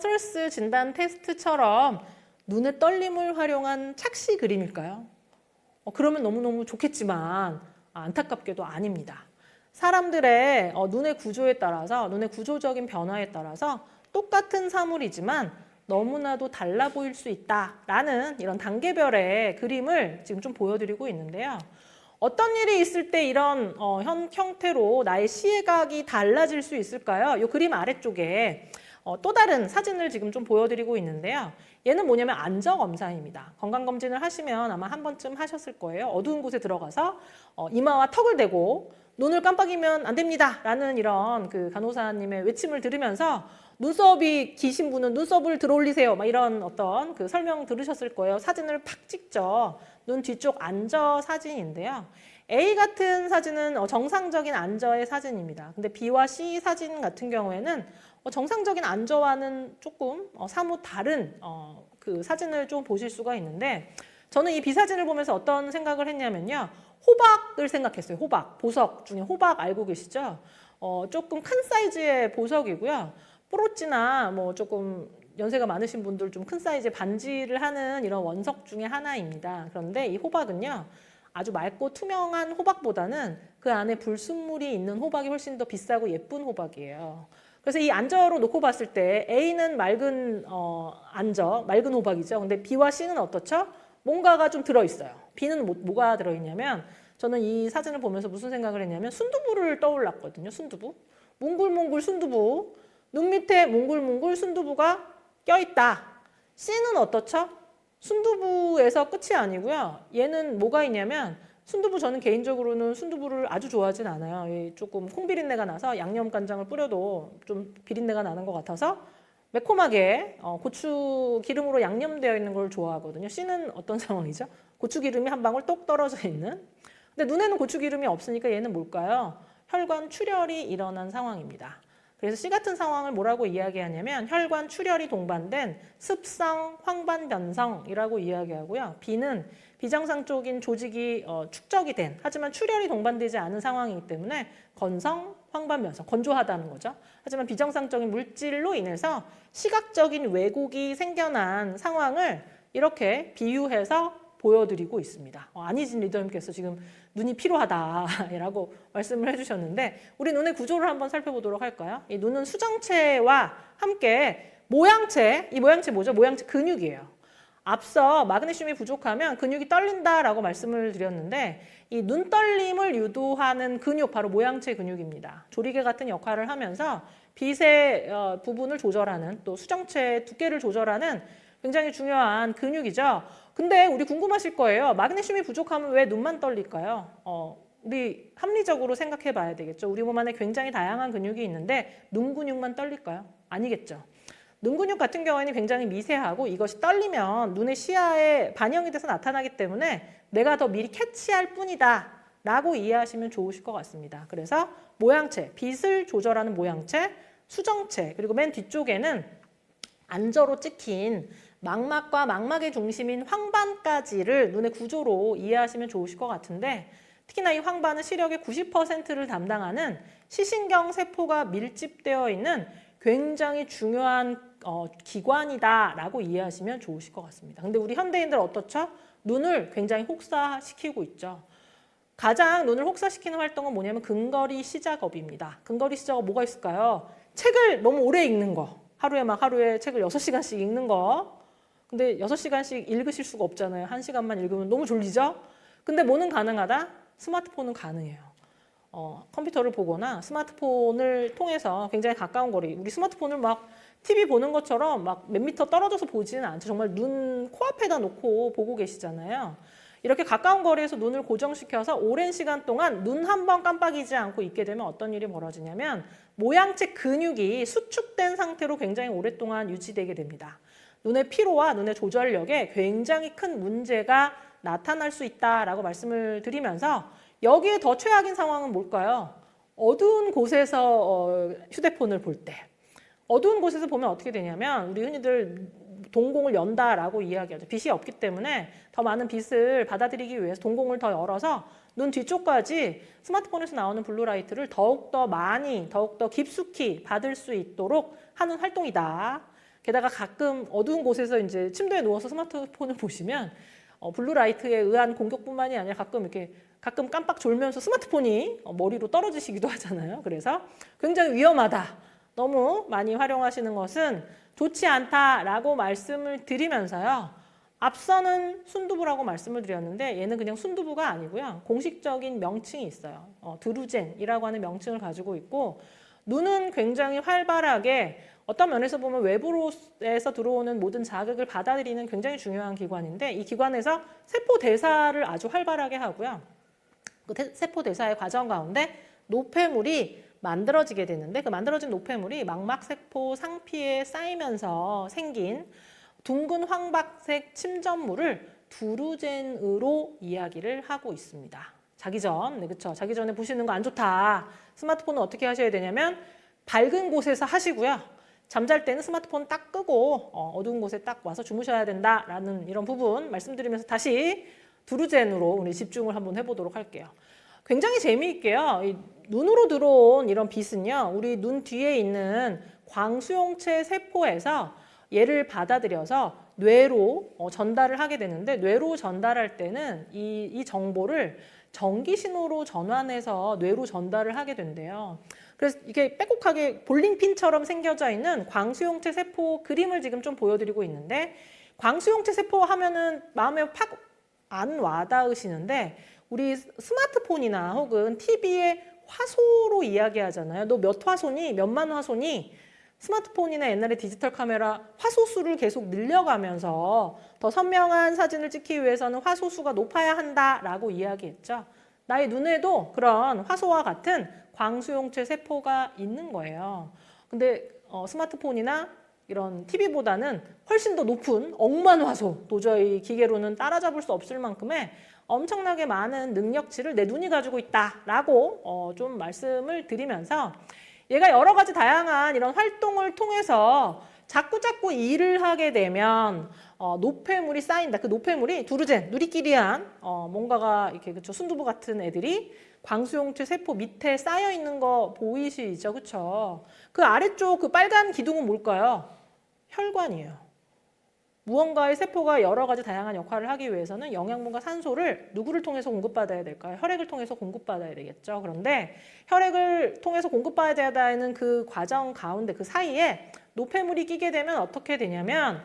스트레스 진단 테스트처럼 눈의 떨림을 활용한 착시 그림일까요? 그러면 너무너무 좋겠지만 안타깝게도 아닙니다. 사람들의 눈의 구조에 따라서, 눈의 구조적인 변화에 따라서 똑같은 사물이지만 너무나도 달라 보일 수 있다라는 이런 단계별의 그림을 지금 좀 보여드리고 있는데요. 어떤 일이 있을 때 이런 형태로 나의 시각이 달라질 수 있을까요? 이 그림 아래쪽에 또 다른 사진을 지금 좀 보여드리고 있는데요. 얘는 뭐냐면 안저검사입니다. 건강검진을 하시면 아마 한 번쯤 하셨을 거예요. 어두운 곳에 들어가서 이마와 턱을 대고 눈을 깜빡이면 안 됩니다 라는 이런 그 간호사님의 외침을 들으면서 눈썹이 기신 분은 눈썹을 들어올리세요 막 이런 어떤 그 설명 들으셨을 거예요. 사진을 팍 찍죠. 눈 뒤쪽 안저 사진인데요. A 같은 사진은 정상적인 안저의 사진입니다. 근데 B와 C 사진 같은 경우에는 정상적인 안저와는 조금 사뭇 다른 그 사진을 좀 보실 수가 있는데, 저는 이 B 사진을 보면서 어떤 생각을 했냐면요. 호박을 생각했어요. 호박, 보석 중에 호박 알고 계시죠? 조금 큰 사이즈의 보석이고요. 뽀로찌나 뭐 조금 연세가 많으신 분들 좀 큰 사이즈의 반지를 하는 이런 원석 중에 하나입니다. 그런데 이 호박은요. 아주 맑고 투명한 호박보다는 그 안에 불순물이 있는 호박이 훨씬 더 비싸고 예쁜 호박이에요. 그래서 이 안저로 놓고 봤을 때 A는 맑은 안저, 맑은 호박이죠. 근데 B와 C는 어떻죠? 뭔가가 좀 들어있어요. B는 뭐가 들어있냐면, 저는 이 사진을 보면서 무슨 생각을 했냐면 순두부를 떠올랐거든요. 순두부. 몽글몽글 순두부. 눈 밑에 몽글몽글 순두부가 껴있다. C는 어떻죠? 순두부에서 끝이 아니고요. 얘는 뭐가 있냐면, 순두부, 저는 개인적으로는 순두부를 아주 좋아하진 않아요. 조금 콩비린내가 나서 양념 간장을 뿌려도 좀 비린내가 나는 것 같아서 매콤하게 고추 기름으로 양념되어 있는 걸 좋아하거든요. C는 어떤 상황이죠? 고추 기름이 한 방울 똑 떨어져 있는. 근데 눈에는 고추 기름이 없으니까 얘는 뭘까요? 혈관 출혈이 일어난 상황입니다. 그래서 C 같은 상황을 뭐라고 이야기하냐면 혈관 출혈이 동반된 습성 황반 변성이라고 이야기하고요. B는 비정상적인 조직이 축적이 된, 하지만 출혈이 동반되지 않은 상황이기 때문에 건성 황반 변성, 건조하다는 거죠. 하지만 비정상적인 물질로 인해서 시각적인 왜곡이 생겨난 상황을 이렇게 비유해서 보여드리고 있습니다. 안희진 리더님께서 지금 눈이 피로하다라고 말씀을 해주셨는데, 우리 눈의 구조를 한번 살펴보도록 할까요? 이 눈은 수정체와 함께 모양체, 이 모양체 뭐죠? 모양체 근육이에요. 앞서 마그네슘이 부족하면 근육이 떨린다라고 말씀을 드렸는데, 이 눈떨림을 유도하는 근육, 바로 모양체 근육입니다. 조리개 같은 역할을 하면서 빛의 부분을 조절하는, 또 수정체의 두께를 조절하는 굉장히 중요한 근육이죠. 근데 우리 궁금하실 거예요. 마그네슘이 부족하면 왜 눈만 떨릴까요? 우리 합리적으로 생각해 봐야 되겠죠. 우리 몸 안에 굉장히 다양한 근육이 있는데 눈 근육만 떨릴까요? 아니겠죠. 눈 근육 같은 경우에는 굉장히 미세하고 이것이 떨리면 눈의 시야에 반영이 돼서 나타나기 때문에 내가 더 미리 캐치할 뿐이다 라고 이해하시면 좋으실 것 같습니다. 그래서 모양체, 빛을 조절하는 모양체, 수정체, 그리고 맨 뒤쪽에는 안저로 찍힌 망막과 망막의 중심인 황반까지를 눈의 구조로 이해하시면 좋으실 것 같은데, 특히나 이 황반은 시력의 90%를 담당하는 시신경 세포가 밀집되어 있는 굉장히 중요한 기관이다라고 이해하시면 좋으실 것 같습니다. 근데 우리 현대인들 어떻죠? 눈을 굉장히 혹사시키고 있죠. 가장 눈을 혹사시키는 활동은 뭐냐면 근거리 시작업입니다. 근거리 시작업 뭐가 있을까요? 책을 너무 오래 읽는 거. 하루에 책을 6시간씩 읽는 거. 근데 6시간씩 읽으실 수가 없잖아요. 1시간만 읽으면 너무 졸리죠? 근데 뭐는 가능하다? 스마트폰은 가능해요. 컴퓨터를 보거나 스마트폰을 통해서 굉장히 가까운 거리, 우리 스마트폰을 막 TV 보는 것처럼 막 몇 미터 떨어져서 보지는 않죠. 정말 눈 코앞에다 놓고 보고 계시잖아요. 이렇게 가까운 거리에서 눈을 고정시켜서 오랜 시간 동안 눈 한 번 깜빡이지 않고 있게 되면 어떤 일이 벌어지냐면 모양체 근육이 수축된 상태로 굉장히 오랫동안 유지되게 됩니다. 눈의 피로와 눈의 조절력에 굉장히 큰 문제가 나타날 수 있다라고 말씀을 드리면서, 여기에 더 최악인 상황은 뭘까요? 어두운 곳에서 휴대폰을 볼 때. 어두운 곳에서 보면 어떻게 되냐면 우리 흔히들 동공을 연다라고 이야기하죠. 빛이 없기 때문에 더 많은 빛을 받아들이기 위해서 동공을 더 열어서 눈 뒤쪽까지 스마트폰에서 나오는 블루라이트를 더욱더 많이, 더욱더 깊숙이 받을 수 있도록 하는 활동이다. 게다가 가끔 어두운 곳에서 이제 침대에 누워서 스마트폰을 보시면 블루라이트에 의한 공격뿐만이 아니라 가끔 깜빡 졸면서 스마트폰이 머리로 떨어지시기도 하잖아요. 그래서 굉장히 위험하다. 너무 많이 활용하시는 것은 좋지 않다라고 말씀을 드리면서요. 앞서는 순두부라고 말씀을 드렸는데 얘는 그냥 순두부가 아니고요. 공식적인 명칭이 있어요. 드루젠이라고 하는 명칭을 가지고 있고 눈은 굉장히 활발하게 어떤 면에서 보면 외부에서 들어오는 모든 자극을 받아들이는 굉장히 중요한 기관인데 이 기관에서 세포 대사를 아주 활발하게 하고요. 그 세포 대사의 과정 가운데 노폐물이 만들어지게 되는데 그 만들어진 노폐물이 망막세포 상피에 쌓이면서 생긴 둥근 황박색 침전물을 두루젠으로 이야기를 하고 있습니다. 자기 전, 네, 그렇죠. 자기 전에 보시는 거 안 좋다. 스마트폰은 어떻게 하셔야 되냐면 밝은 곳에서 하시고요. 잠잘 때는 스마트폰 딱 끄고 어두운 곳에 딱 와서 주무셔야 된다라는 이런 부분 말씀드리면서 다시 두루젠으로 우리 집중을 한번 해보도록 할게요. 굉장히 재미있게요. 이 눈으로 들어온 이런 빛은요. 우리 눈 뒤에 있는 광수용체 세포에서 얘를 받아들여서 뇌로 전달을 하게 되는데 뇌로 전달할 때는 이 정보를 전기신호로 전환해서 뇌로 전달을 하게 된대요. 그래서 이게 빼곡하게 볼링핀처럼 생겨져 있는 광수용체 세포 그림을 지금 좀 보여드리고 있는데 광수용체 세포 하면은 마음에 팍 안 와닿으시는데 우리 스마트폰이나 혹은 TV의 화소로 이야기하잖아요. 너 몇 화소니? 몇만 화소니? 스마트폰이나 옛날에 디지털 카메라 화소수를 계속 늘려가면서 더 선명한 사진을 찍기 위해서는 화소수가 높아야 한다라고 이야기했죠. 나의 눈에도 그런 화소와 같은 광수용체 세포가 있는 거예요. 근데 스마트폰이나 이런 TV보다는 훨씬 더 높은 억만 화소, 도저히 기계로는 따라잡을 수 없을 만큼의 엄청나게 많은 능력치를 내 눈이 가지고 있다라고 좀 말씀을 드리면서 얘가 여러 가지 다양한 이런 활동을 통해서 자꾸 일을 하게 되면 노폐물이 쌓인다. 그 노폐물이 두루젠, 누리끼리한 뭔가가 이렇게 그쵸 순두부 같은 애들이 광수용체 세포 밑에 쌓여 있는 거 보이시죠, 그렇죠? 그 아래쪽 그 빨간 기둥은 뭘까요? 혈관이에요. 무언가의 세포가 여러 가지 다양한 역할을 하기 위해서는 영양분과 산소를 누구를 통해서 공급받아야 될까요? 혈액을 통해서 공급받아야 되겠죠. 그런데 혈액을 통해서 공급받아야 되는 그 과정 가운데 그 사이에 노폐물이 끼게 되면 어떻게 되냐면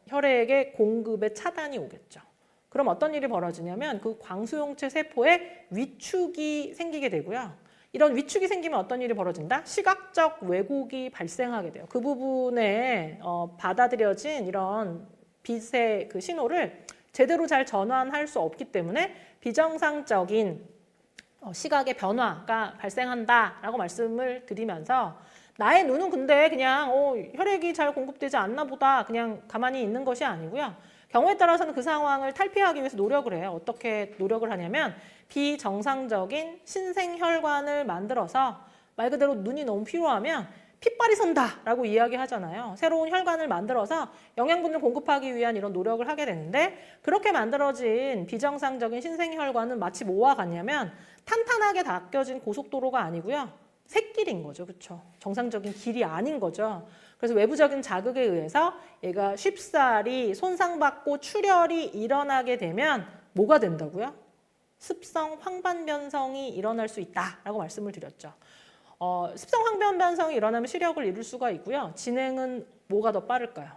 혈액의 공급에 차단이 오겠죠. 그럼 어떤 일이 벌어지냐면 그 광수용체 세포에 위축이 생기게 되고요. 이런 위축이 생기면 어떤 일이 벌어진다? 시각적 왜곡이 발생하게 돼요. 그 부분에 받아들여진 이런 빛의 그 신호를 제대로 잘 전환할 수 없기 때문에 비정상적인 시각의 변화가 발생한다라고 말씀을 드리면서 나의 눈은 근데 그냥 혈액이 잘 공급되지 않나 보다 그냥 가만히 있는 것이 아니고요. 경우에 따라서는 그 상황을 탈피하기 위해서 노력을 해요. 어떻게 노력을 하냐면 비정상적인 신생혈관을 만들어서 말 그대로 눈이 너무 피로하면 핏발이 선다라고 이야기하잖아요. 새로운 혈관을 만들어서 영양분을 공급하기 위한 이런 노력을 하게 되는데 그렇게 만들어진 비정상적인 신생혈관은 마치 뭐와 같냐면 탄탄하게 닦여진 고속도로가 아니고요. 샛길인 거죠. 그렇죠? 정상적인 길이 아닌 거죠. 그래서 외부적인 자극에 의해서 얘가 쉽사리 손상받고 출혈이 일어나게 되면 뭐가 된다고요? 습성 황반 변성이 일어날 수 있다라고 말씀을 드렸죠. 습성 황반 변성이 일어나면 시력을 잃을 수가 있고요. 진행은 뭐가 더 빠를까요?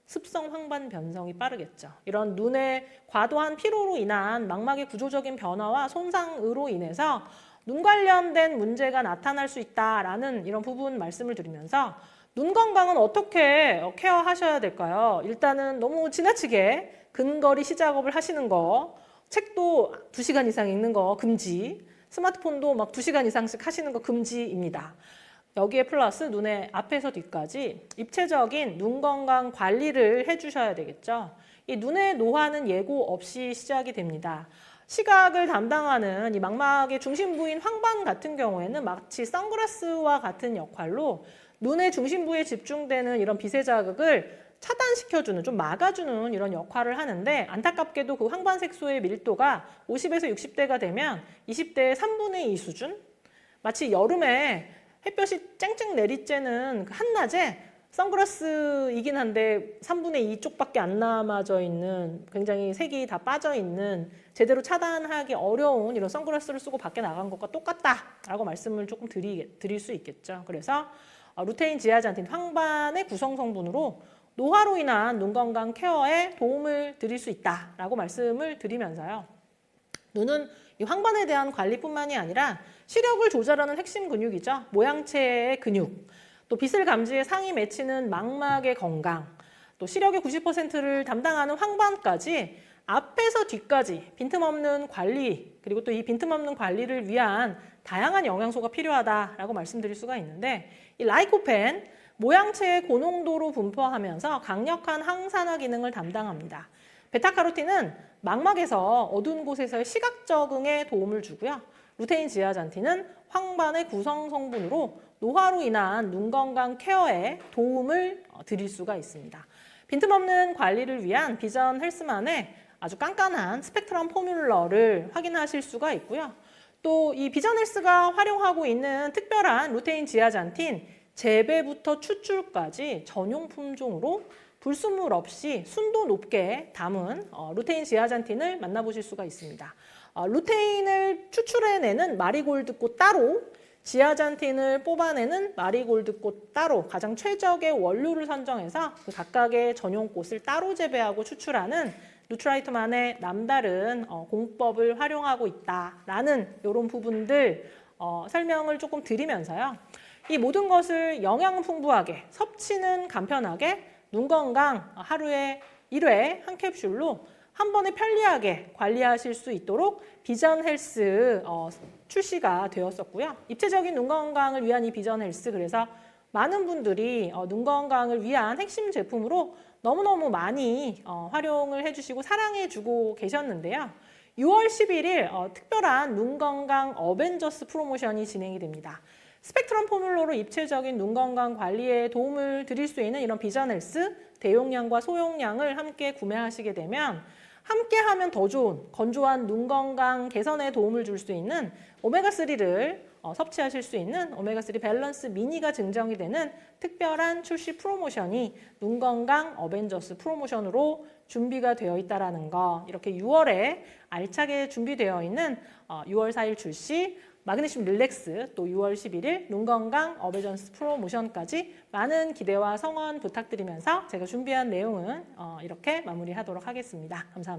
습성 황반 변성이 빠르겠죠. 이런 눈의 과도한 피로로 인한 망막의 구조적인 변화와 손상으로 인해서 눈 관련된 문제가 나타날 수 있다라는 이런 부분 말씀을 드리면서 눈 건강은 어떻게 케어하셔야 될까요? 일단은 너무 지나치게 근거리 시작업을 하시는 거, 책도 2시간 이상 읽는 거 금지, 스마트폰도 막 2시간 이상씩 하시는 거 금지입니다. 여기에 플러스 눈의 앞에서 뒤까지 입체적인 눈 건강 관리를 해주셔야 되겠죠. 이 눈의 노화는 예고 없이 시작이 됩니다. 시각을 담당하는 이 망막의 중심부인 황반 같은 경우에는 마치 선글라스와 같은 역할로 눈의 중심부에 집중되는 이런 빛의 자극을 차단시켜주는, 좀 막아주는 이런 역할을 하는데 안타깝게도 그 황반색소의 밀도가 50에서 60대가 되면 20대의 3분의 2 수준? 마치 여름에 햇볕이 쨍쨍 내리쬐는 그 한낮에 선글라스이긴 한데 3분의 2 쪽밖에 안 남아져 있는 굉장히 색이 다 빠져 있는 제대로 차단하기 어려운 이런 선글라스를 쓰고 밖에 나간 것과 똑같다라고 말씀을 조금 드릴 수 있겠죠. 그래서 루테인, 지아잔틴, 황반의 구성 성분으로 노화로 인한 눈 건강 케어에 도움을 드릴 수 있다라고 말씀을 드리면서요. 눈은 이 황반에 대한 관리뿐만이 아니라 시력을 조절하는 핵심 근육이죠. 모양체의 근육, 또 빛을 감지해 상이 맺히는 망막의 건강, 또 시력의 90%를 담당하는 황반까지 앞에서 뒤까지 빈틈없는 관리, 그리고 또 이 빈틈없는 관리를 위한 다양한 영양소가 필요하다라고 말씀드릴 수가 있는데, 이 라이코펜, 모양체의 고농도로 분포하면서 강력한 항산화 기능을 담당합니다. 베타카로틴은 망막에서 어두운 곳에서의 시각 적응에 도움을 주고요. 루테인, 지아잔틴은 황반의 구성 성분으로 노화로 인한 눈 건강 케어에 도움을 드릴 수가 있습니다. 빈틈없는 관리를 위한 비전 헬스만의 아주 깐깐한 스펙트럼 포뮬러를 확인하실 수가 있고요. 또 이 비전 헬스가 활용하고 있는 특별한 루테인, 지아잔틴 재배부터 추출까지 전용 품종으로 불순물 없이 순도 높게 담은 루테인, 지아잔틴을 만나보실 수가 있습니다. 루테인을 추출해내는 마리골드꽃 따로, 지아잔틴을 뽑아내는 마리골드꽃 따로 가장 최적의 원료를 선정해서 그 각각의 전용 꽃을 따로 재배하고 추출하는 누트라이트만의 남다른 공법을 활용하고 있다라는 이런 부분들 설명을 조금 드리면서요. 이 모든 것을 영양 풍부하게, 섭취는 간편하게, 눈 건강 하루에 1회 한 캡슐로 한 번에 편리하게 관리하실 수 있도록 비전 헬스 출시가 되었었고요. 입체적인 눈 건강을 위한 이 비전 헬스, 그래서 많은 분들이 눈 건강을 위한 핵심 제품으로 너무너무 많이 활용을 해주시고 사랑해주고 계셨는데요. 6월 11일 특별한 눈 건강 어벤져스 프로모션이 진행이 됩니다. 스펙트럼 포뮬러로 입체적인 눈 건강 관리에 도움을 드릴 수 있는 이런 비전 헬스 대용량과 소용량을 함께 구매하시게 되면 함께 하면 더 좋은 건조한 눈 건강 개선에 도움을 줄 수 있는 오메가3를 섭취하실 수 있는 오메가3 밸런스 미니가 증정이 되는 특별한 출시 프로모션이 눈 건강 어벤져스 프로모션으로 준비가 되어 있다는 거, 이렇게 6월에 알차게 준비되어 있는 6월 4일 출시 마그네슘 릴렉스, 또 6월 11일 눈 건강 어벤져스 프로모션까지 많은 기대와 성원 부탁드리면서 제가 준비한 내용은 이렇게 마무리하도록 하겠습니다. 감사합니다.